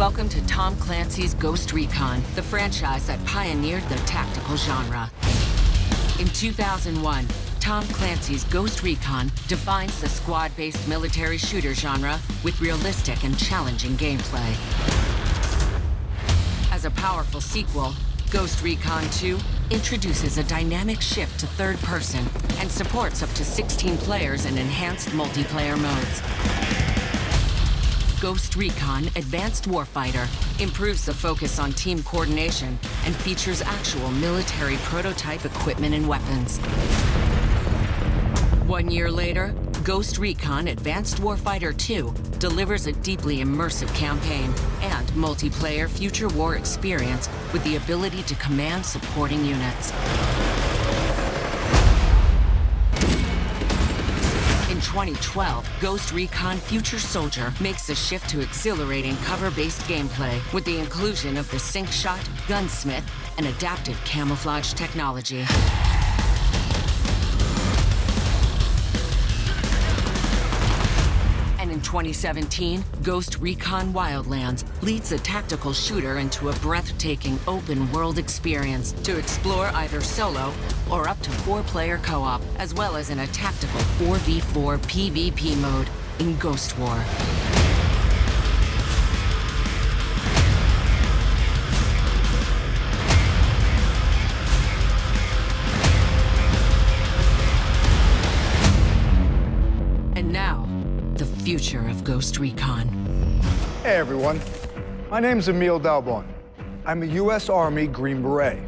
Welcome to Tom Clancy's Ghost Recon, the franchise that pioneered the tactical genre. In 2001, Tom Clancy's Ghost Recon defines the squad-based military shooter genre with realistic and challenging gameplay. As a powerful sequel, Ghost Recon 2 introduces a dynamic shift to third person and supports up to 16 players in enhanced multiplayer modes. Ghost Recon Advanced Warfighter improves the focus on team coordination and features actual military prototype equipment and weapons. 1 year later, Ghost Recon Advanced Warfighter 2 delivers a deeply immersive campaign and multiplayer future war experience with the ability to command supporting units. In 2012, Ghost Recon Future Soldier makes a shift to exhilarating cover-based gameplay with the inclusion of the sync shot, gunsmith, and adaptive camouflage technology. And in 2017, Ghost Recon Wildlands leads a tactical shooter into a breathtaking open-world experience to explore either solo or up to 4-player co-op, as well as in a tactical 4v4 PvP mode in Ghost War. And now, the future of Ghost Recon. Hey everyone, my name's Emil Dalbon. I'm a U.S. Army Green Beret.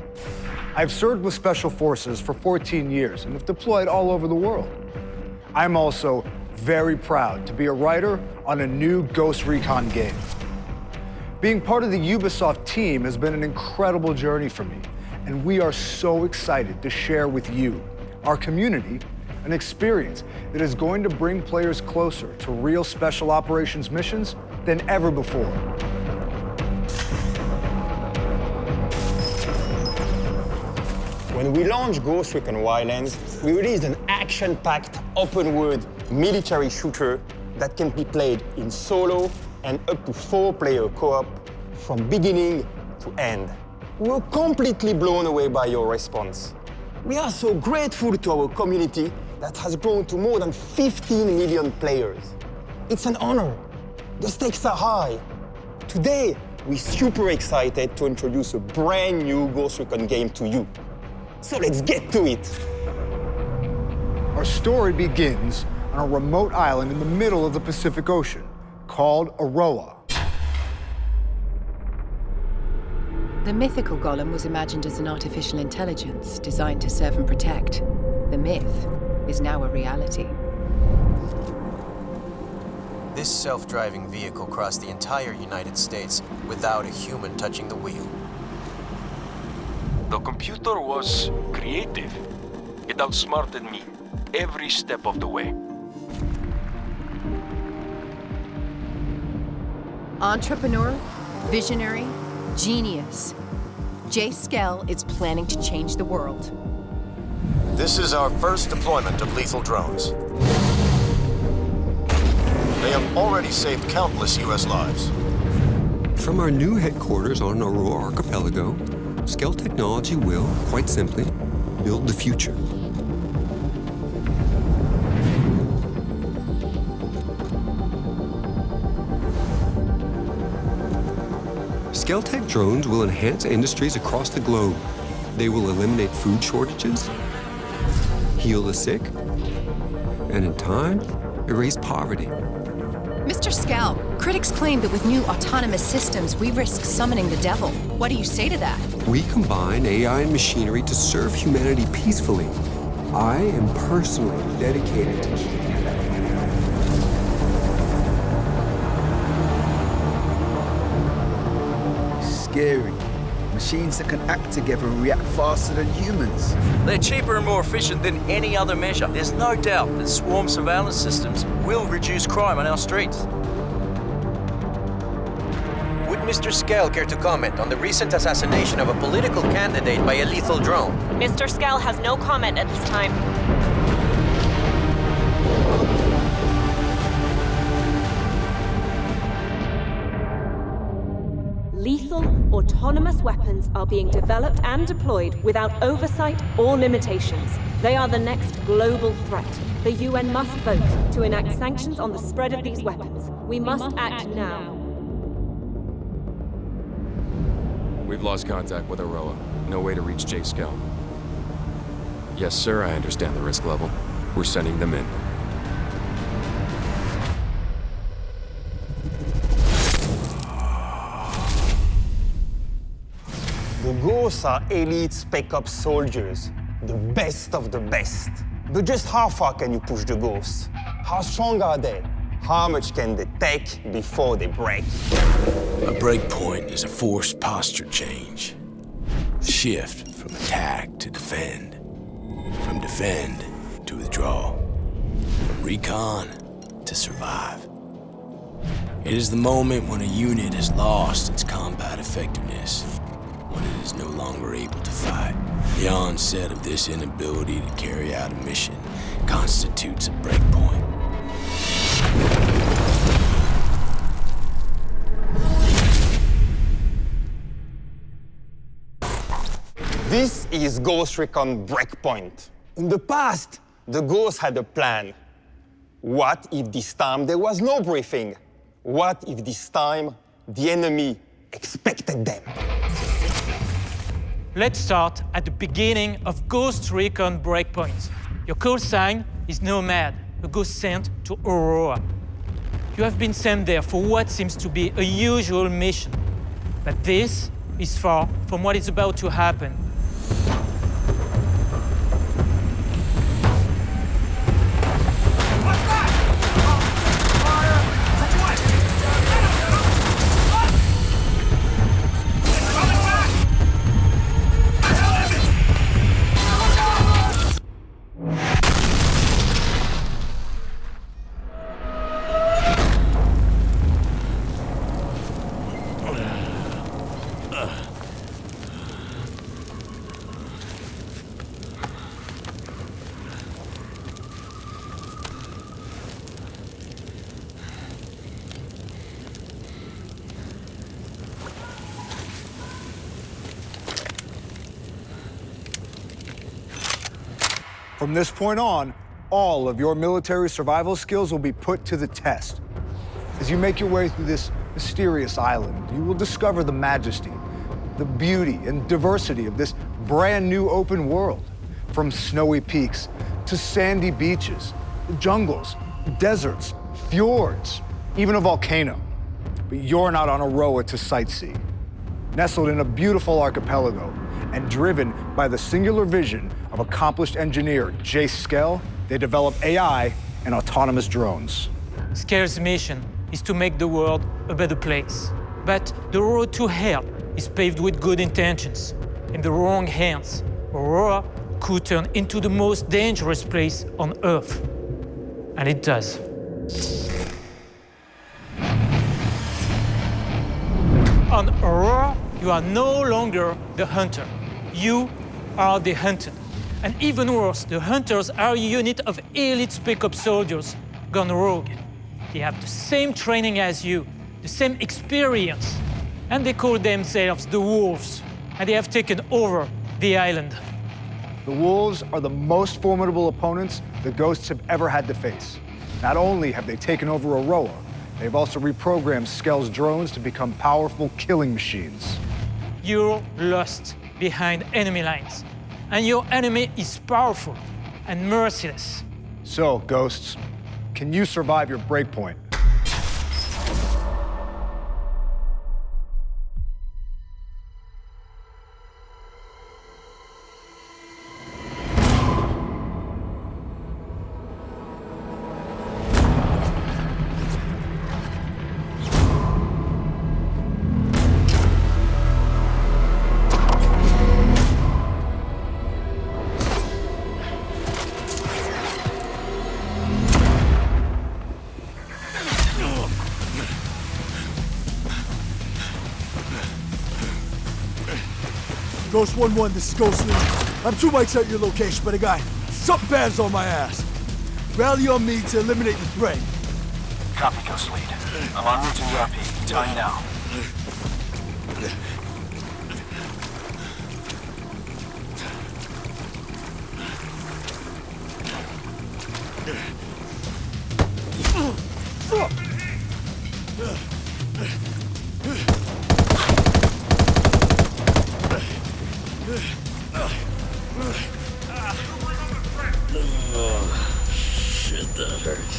I've served with Special Forces for 14 years and have deployed all over the world. I'm also very proud to be a writer on a new Ghost Recon game. Being part of the Ubisoft team has been an incredible journey for me, and we are so excited to share with you, our community, an experience that is going to bring players closer to real special operations missions than ever before. When we launched Ghost Recon Wildlands, we released an action-packed, open-world military shooter that can be played in solo and up to 4-player co-op from beginning to end. We were completely blown away by your response. We are so grateful to our community that has grown to more than 15 million players. It's an honor. The stakes are high. Today, we're super excited to introduce a brand new Ghost Recon game to you. So let's get to it. Our story begins on a remote island in the middle of the Pacific Ocean called Auroa. The mythical golem was imagined as an artificial intelligence designed to serve and protect. The myth is now a reality. This self-driving vehicle crossed the entire United States without a human touching the wheel. The computer was creative. It outsmarted me every step of the way. Entrepreneur, visionary, genius. Jay Skell is planning to change the world. This is our first deployment of lethal drones. They have already saved countless U.S. lives. From our new headquarters on Auroa Archipelago, Skell Technology will, quite simply, build the future. Skell-Tech drones will enhance industries across the globe. They will eliminate food shortages, heal the sick, and in time, erase poverty. Mr. Skell, critics claim that with new autonomous systems, we risk summoning the devil. What do you say to that? We combine AI and machinery to serve humanity peacefully. I am personally dedicated to keeping that. Scary. Machines that can act together and react faster than humans. They're cheaper and more efficient than any other measure. There's no doubt that swarm surveillance systems will reduce crime on our streets. Would Mr. Skell care to comment on the recent assassination of a political candidate by a lethal drone? Mr. Skell has no comment at this time. autonomous weapons are being developed and deployed without oversight or limitations. They are the next global threat. The UN must vote to enact sanctions on the spread of these weapons. We must act now. We've lost contact with Auroa. No way to reach Jake Skell. Yes, sir, I understand the risk level. We're sending them in. The Ghosts are elite Spec Ops soldiers, the best of the best. But just how far can you push the Ghosts? How strong are they? How much can they take before they break? A breakpoint is a forced posture change. Shift from attack to defend. From defend to withdraw. From recon to survive. It is the moment when a unit has lost its combat effectiveness, when it is no longer able to fight. The onset of this inability to carry out a mission constitutes a breakpoint. This is Ghost Recon Breakpoint. In the past, the Ghosts had a plan. What if this time there was no briefing? What if this time the enemy expected them? Let's start at the beginning of Ghost Recon Breakpoint. Your call sign is Nomad, a ghost sent to Auroa. You have been sent there for what seems to be a usual mission. But this is far from what is about to happen. From this point on, all of your military survival skills will be put to the test. As you make your way through this mysterious island, you will discover the majesty, the beauty, and diversity of this brand new open world. From snowy peaks to sandy beaches, jungles, deserts, fjords, even a volcano. But you're not on Auroa to sightsee. Nestled in a beautiful archipelago and driven by the singular vision of accomplished engineer Jake Skell, they develop AI and autonomous drones. Skell's mission is to make the world a better place. But the road to hell is paved with good intentions. In the wrong hands, Auroa could turn into the most dangerous place on Earth. And it does. On Auroa, you are no longer the hunter. You are the hunted. And even worse, the hunters are a unit of elite Spec Ops soldiers gone rogue. They have the same training as you, the same experience, and they call themselves the Wolves, and they have taken over the island. The Wolves are the most formidable opponents the Ghosts have ever had to face. Not only have they taken over Auroa, they've also reprogrammed Skell's drones to become powerful killing machines. You're lost behind enemy lines, and your enemy is powerful and merciless. So, Ghosts, can you survive your breakpoint? Ghost 1-1, this is Ghost Lead. I'm 2 mics at your location, but I got something bad's on my ass. Rally on me to eliminate the threat. Copy, Ghost Lead. I'm en route to ERP. Time now. Shit, that hurts.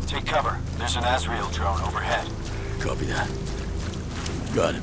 Take cover. There's an Azrael drone overhead. Copy that. Got it.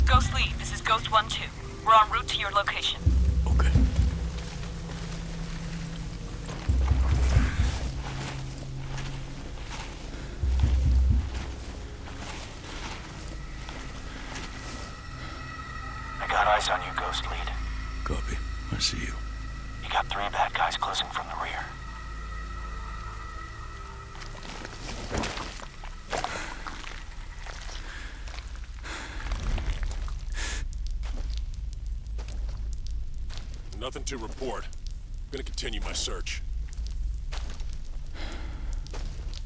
Ghost Lead, this is Ghost 1-2. We're en route to your location. Okay. I got eyes on you, Ghost Lead. Copy. I see you. You got 3 bad guys closing from the rear. Nothing to report. I'm gonna continue my search.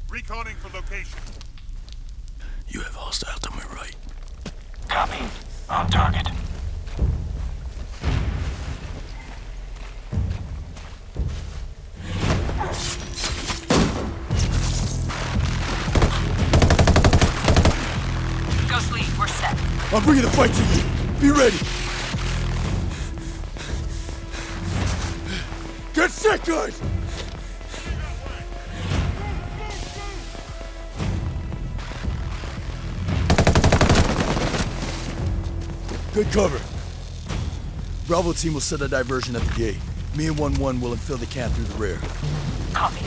Reconning for location. You have hostile to my right. Copy. On target. Ghost Lead, we're set. I'm bringing the fight to you. Be ready. Get set, guys! Good cover. Bravo team will set a diversion at the gate. Me and 1-1 will infill the camp through the rear. Copy.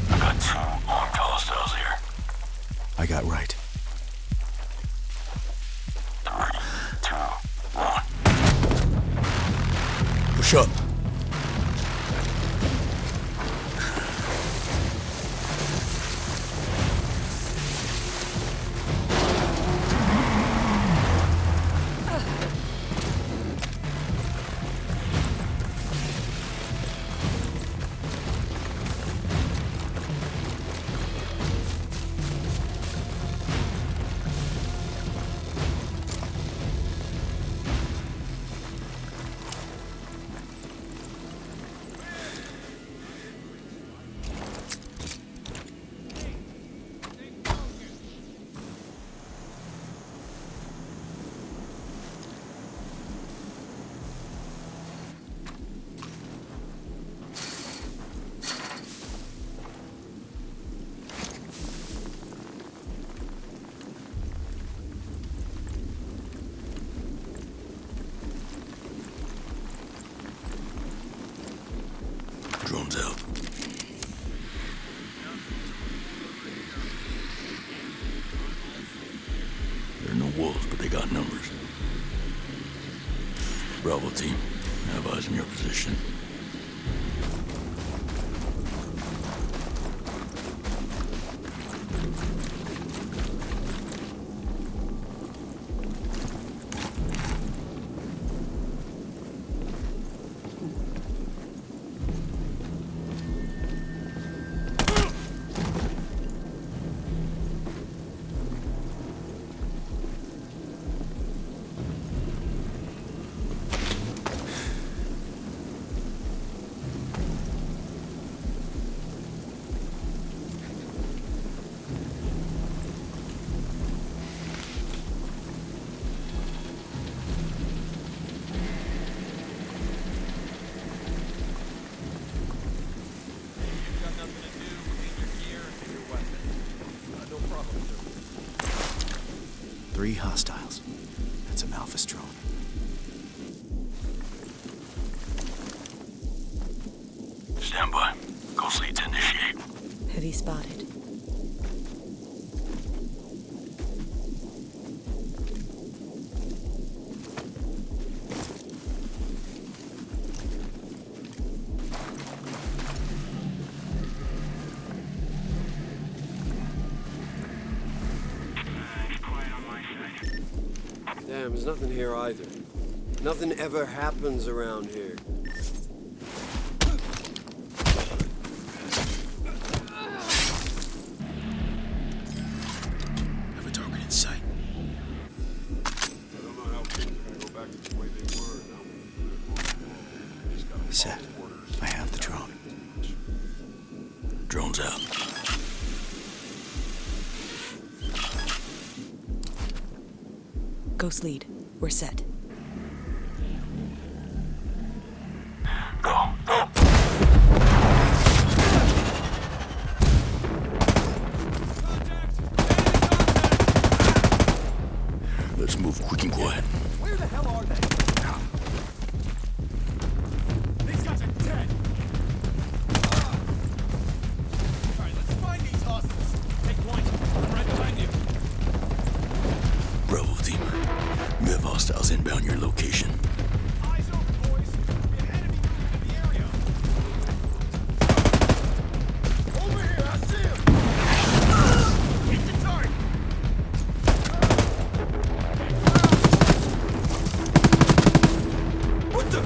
I got 2 armed hostiles here. I got right. 3, 2, 1. Push up. no wolves, but they got numbers. Bravo team, have eyes in your position. Three hostiles. That's a Malphas drone. Stand by. Ghost lead to initiate. Heavy spotted. Damn, there's nothing here either. Nothing ever happens around here. Have a target in sight. Set. I have the drone. Drone's out. Ghost lead. We're set. Go. Let's move quick and quiet. Where the hell are they? These guys are dead. All right, let's find these hostiles. Take point. I'm right behind you. Bravo team, you have hostiles inbound your location. Eyes open, boys. We have enemy moving in the area. Over here, I see him. Hit the target. What the?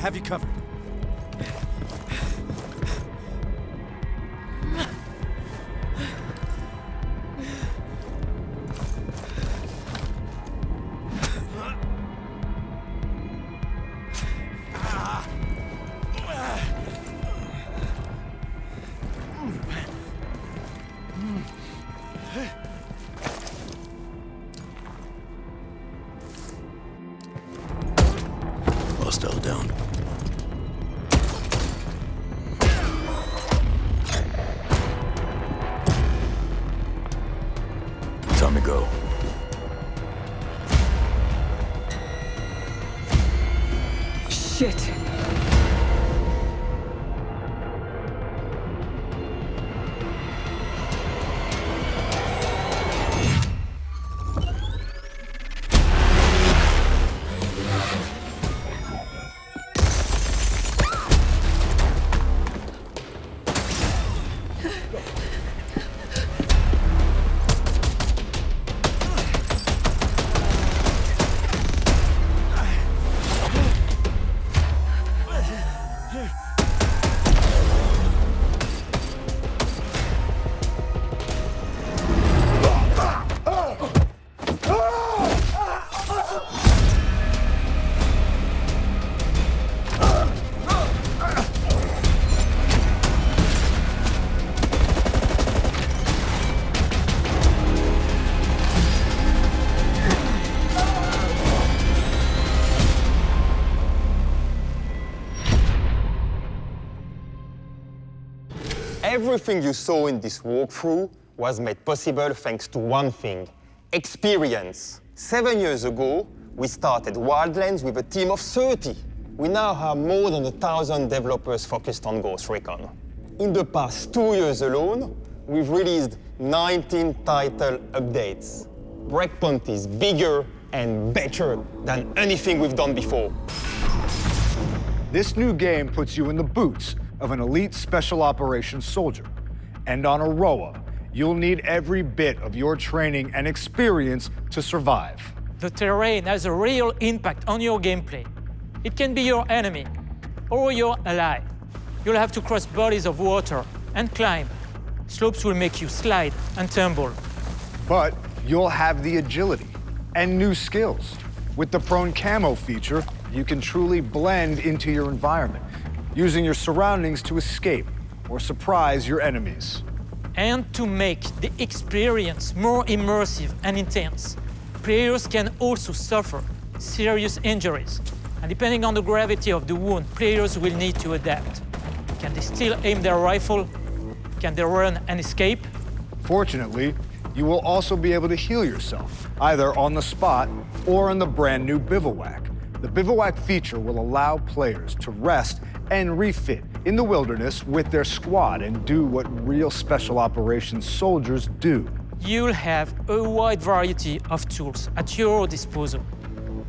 have you covered. Hostile down. Time to go. Shit. Everything you saw in this walkthrough was made possible thanks to one thing: experience. 7 years ago, we started Wildlands with a team of 30. We now have more than 1,000 developers focused on Ghost Recon. In the past 2 years alone, we've released 19 title updates. Breakpoint is bigger and better than anything we've done before. This new game puts you in the boots of an elite special operations soldier. And on Auroa, you'll need every bit of your training and experience to survive. The terrain has a real impact on your gameplay. It can be your enemy or your ally. You'll have to cross bodies of water and climb. Slopes will make you slide and tumble. But you'll have the agility and new skills. With the prone camo feature, you can truly blend into your environment, using your surroundings to escape or surprise your enemies. And to make the experience more immersive and intense, players can also suffer serious injuries. And depending on the gravity of the wound, players will need to adapt. Can they still aim their rifle? Can they run and escape? Fortunately, you will also be able to heal yourself, either on the spot or in the brand new bivouac. The bivouac feature will allow players to rest and refit in the wilderness with their squad and do what real special operations soldiers do. You'll have a wide variety of tools at your disposal.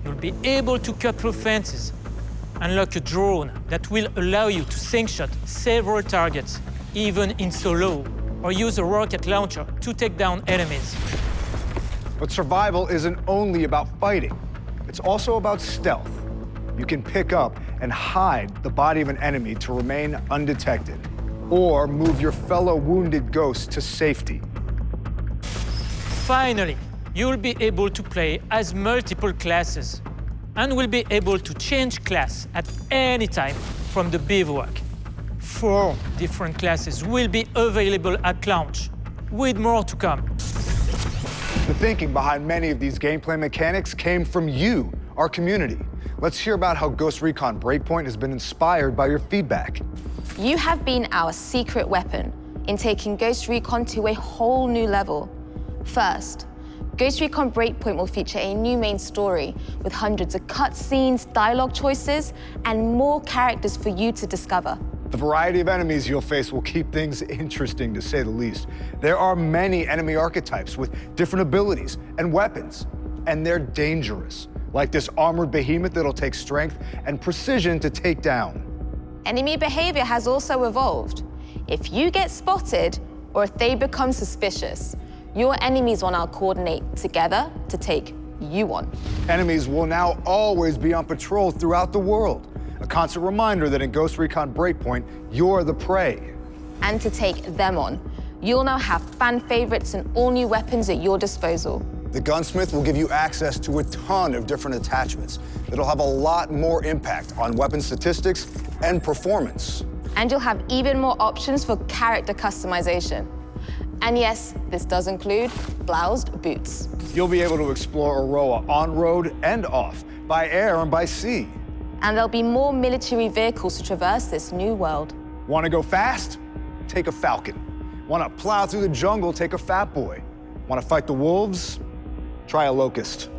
You'll be able to cut through fences, unlock a drone that will allow you to sync-shot several targets, even in solo, or use a rocket launcher to take down enemies. But survival isn't only about fighting. It's also about stealth. You can pick up and hide the body of an enemy to remain undetected, or move your fellow wounded ghosts to safety. Finally, you'll be able to play as multiple classes, and will be able to change class at any time from the bivouac. 4 different classes will be available at launch, with more to come. The thinking behind many of these gameplay mechanics came from you, our community. Let's hear about how Ghost Recon Breakpoint has been inspired by your feedback. You have been our secret weapon in taking Ghost Recon to a whole new level. First, Ghost Recon Breakpoint will feature a new main story with hundreds of cutscenes, dialogue choices, and more characters for you to discover. The variety of enemies you'll face will keep things interesting, to say the least. There are many enemy archetypes with different abilities and weapons, and they're dangerous, like this armored behemoth that'll take strength and precision to take down. Enemy behavior has also evolved. If you get spotted, or if they become suspicious, your enemies will now coordinate together to take you on. Enemies will now always be on patrol throughout the world, A constant reminder that in Ghost Recon Breakpoint, you're the prey. And to take them on. You'll now have fan favorites and all new weapons at your disposal. The gunsmith will give you access to a ton of different attachments that'll have a lot more impact on weapon statistics and performance. And you'll have even more options for character customization. And yes, this does include bloused boots. You'll be able to explore Auroa on-road and off, by air and by sea. And there'll be more military vehicles to traverse this new world. Want to go fast? Take a Falcon. Want to plow through the jungle? Take a Fat Boy. Want to fight the wolves? Try a Locust.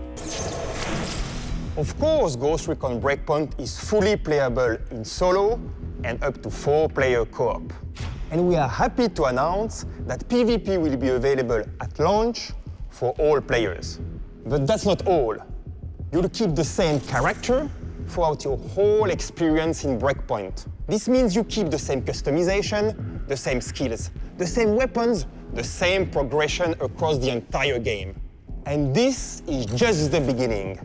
Of course, Ghost Recon Breakpoint is fully playable in solo and up to 4-player co-op. And we are happy to announce that PvP will be available at launch for all players. But that's not all. You'll keep the same character throughout your whole experience in Breakpoint. This means you keep the same customization, the same skills, the same weapons, the same progression across the entire game. And this is just the beginning.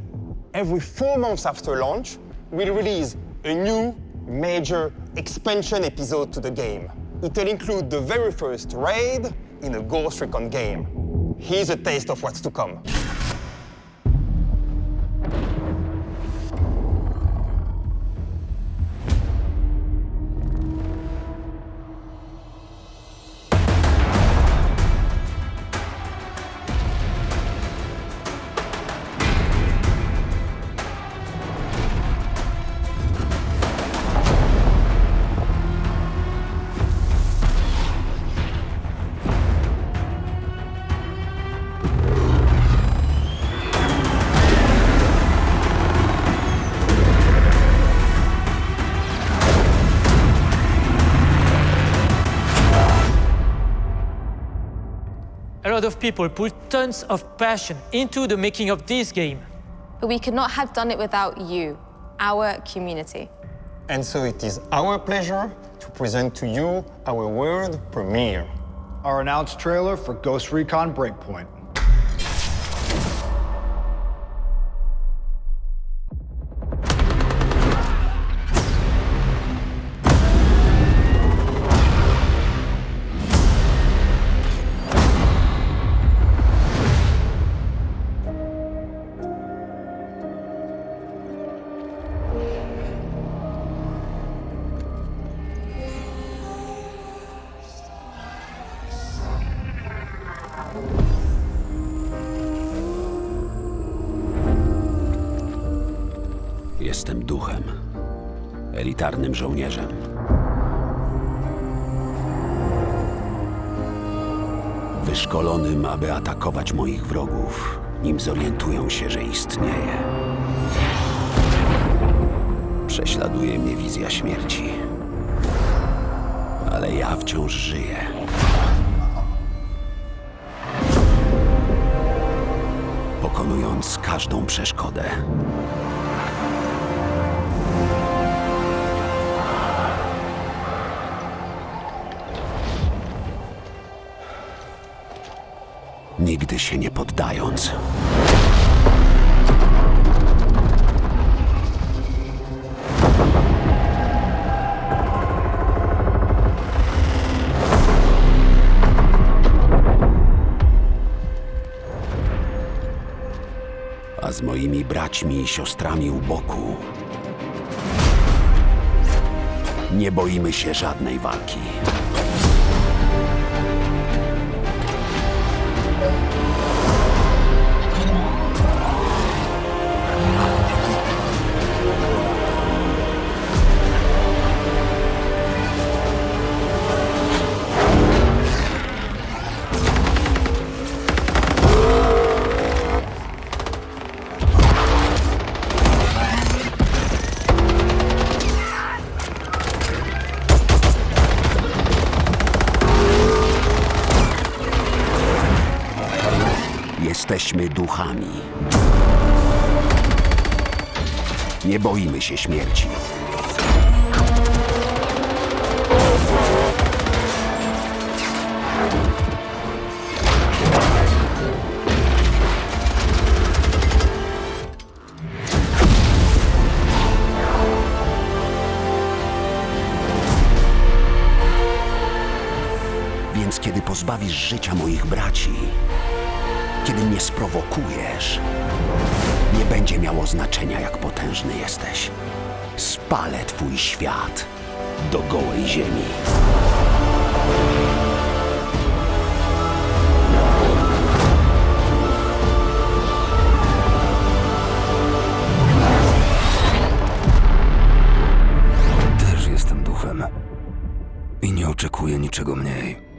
Every 4 months after launch, we'll release a new major expansion episode to the game. It'll include the very first raid in a Ghost Recon game. Here's a taste of what's to come. A lot of people put tons of passion into the making of this game. But we could not have done it without you, our community. And so it is our pleasure to present to you our world premiere. Our announced trailer for Ghost Recon Breakpoint. Jestem duchem, elitarnym żołnierzem. Wyszkolonym, aby atakować moich wrogów, nim zorientują się, że istnieję. Prześladuje mnie wizja śmierci, ale ja wciąż żyję. Pokonując każdą przeszkodę. Nigdy się nie poddając. A z moimi braćmi i siostrami u boku nie boimy się żadnej walki. Jesteśmy duchami. Nie boimy się śmierci. pozbawisz życia moich braci, kiedy mnie sprowokujesz, nie będzie miało znaczenia, jak potężny jesteś. Spalę twój świat do gołej ziemi. Też jestem duchem i nie oczekuję niczego mniej.